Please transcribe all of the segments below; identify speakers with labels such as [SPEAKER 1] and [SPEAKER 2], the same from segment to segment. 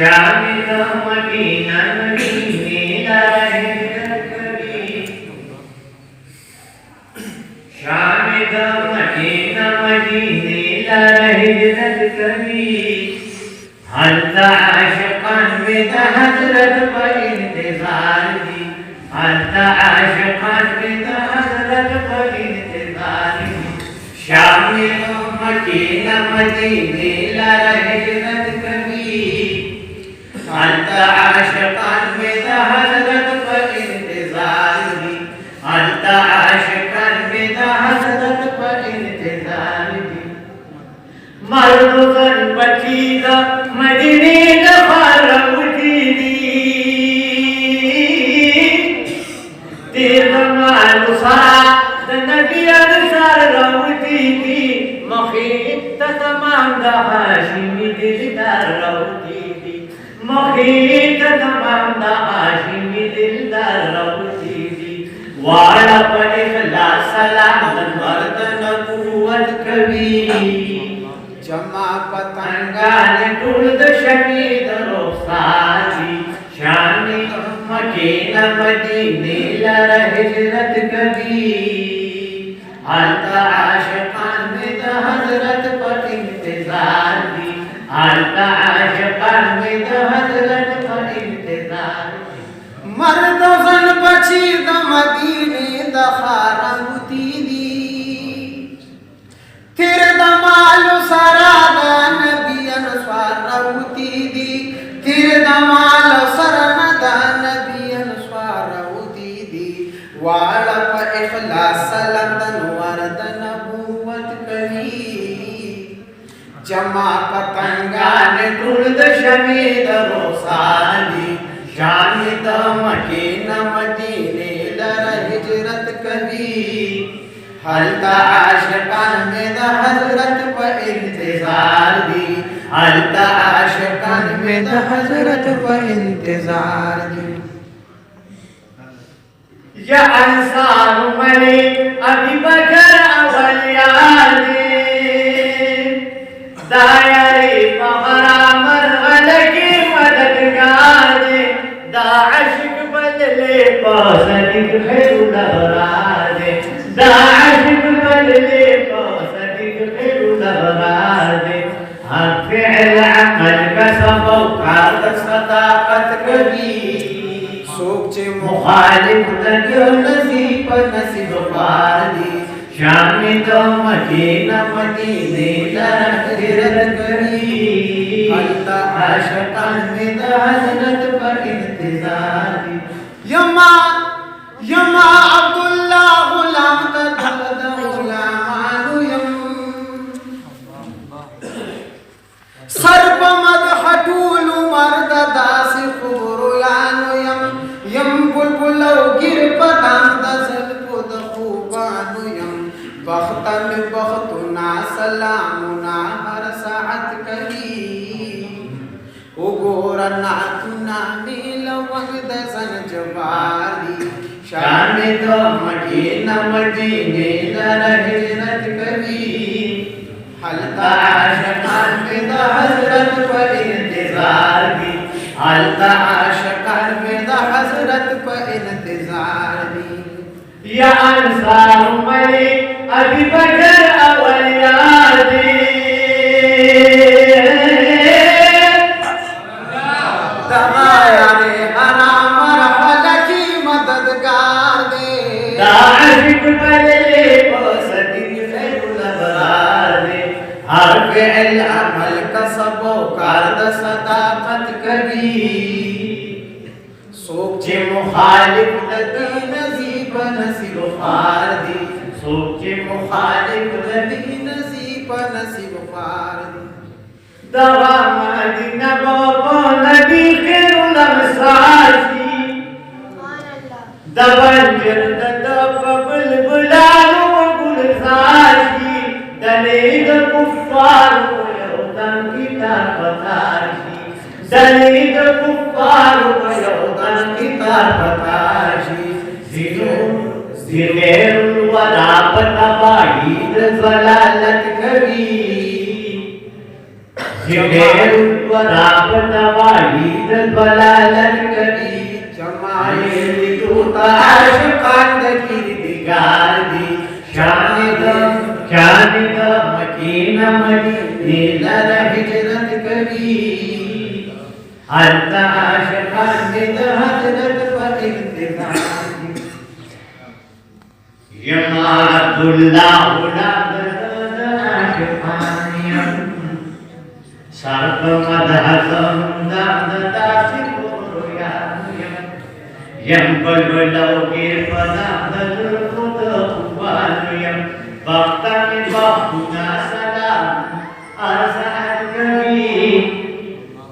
[SPEAKER 1] شام کا مدینہ مدینے کا ہجرت کبھی شام کا مدینہ مدینے کا ہجرت کبھی حلتا عاشقان بدا حضرت پر انتظار دی حلتا عاشقان بدا حضرت پر انتظار دی شام کا مدینہ مدینے کا ہجرت کبھی حلتا عاشقان بدا حضرت پر انتظار دی حلتا عاشقان بدا حضرت پر انتظار دی مرد زن بچیدہ مدینی دفار اٹھی دی تیر مال سارا نبی انسار روٹی دی مخیط تمام دا حاشمی دلدار روٹی دی مخیط تمام دا حاشمی دلدار روٹی دی وعلا پر اخلاص سلام ورد نبوت کبھی
[SPEAKER 2] جمع
[SPEAKER 1] پتنگان ٹولد شمید رخصاری شانی مکینہ مدینے لر ہجرت کبھی حلتا عاشقان بدا حضرت پر انتظار دی حلتا عاشقان بدا حضرت پر انتظار دی
[SPEAKER 2] مرد و زن بچی دا مدینے دا خارنگتی دی تیر دا مالو سرا دا نبی انسوار روتی دی تیر دا مالو سرا دا نبی انسوار روتی دی والا پا اخلاص لندن ورد نبوت کبھی جمع پتنگان
[SPEAKER 1] ٹولد شمید رخصاری شانی دا مکینہ مدینے لر ہجرت کبھی حلتا عاشقان میں دا حضرت پر انتظار دی حلتا عاشقان میں دا حضرت پر انتظار دی یا انصار ملک ابی بکر اولیاء دی دایری مغرا مرغل کی مددگار دی دا عشق بدلے پاسدک خیر الابرار دی دا عشق بدلے پاسدک خیر الابرار دی ہر فعل عمل کسب اوقات صداقت کبھی
[SPEAKER 2] سوچ
[SPEAKER 1] مخالف تکیو نصیب نصیب پار دی شام تو مدینہ مدینے لر ہجرت کبھی حلتا عاشقان میں دا حضرت پر انتظار دی
[SPEAKER 2] یما عبداللہ غلام تدھد غلامانو سرپ مدح طول مرد داس خبرلانو یم بلبلو گر پدان دزل پد خوبانو بختن بختنا سلامنا ہر ساعت کبھی اگورنا تنا نیل وقت زن جباری
[SPEAKER 1] شام تو مدینہ مدینے لر ہجرت کبھی حلتا عاشقان بدا حضرت پر انتظار دی حلتا عاشقان بدا حضرت پر انتظار دی یا انصار ملک ابی بکر اولیاء دی
[SPEAKER 2] دغایان حرام مرحلہ کی مددگار دے
[SPEAKER 1] دا عشق بدلے پاسدک خیر الابرار دے ہر فعل عمل کسب اوقات صداقت کبھی سوچ مخالف لدی نصیب نصیب پار دی سوچ مخالف لدی
[SPEAKER 2] نصیب نصیب پار دی
[SPEAKER 1] دوا مدینہ بابا نبی خیر الامثال دی دبن جرد دب بلبلانو گلزار دی دلید کفار کو یودن کتاب بتاشی دلید کفار کو یودن کتاب بتاشی زیر الولا پتباہید ضلالت کبھی جھڑے وراب تواحید بلالت کری جمائل تو تاش خاندگی دگار دی شاند مکین مدینہ ہجرت کری ہر تاش خاند حضرت پر انتظار یمات اللہ لابد عاشقانیم سرپ مدحسم دامدتا سکور یانیم یم بلولو گیر پدامدر خود خوانیم وقتاً بخنا سلام ارسعد کبھی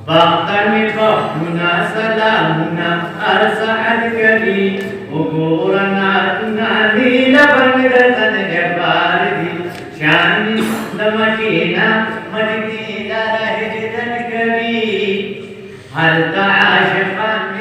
[SPEAKER 1] وقتاً بخنا سلامنا ارسعد کبھی اگورنا تنادی لبنگتن جبار دی شانی لمکینا مجدینا رہجتن کبھی حل تعاشقان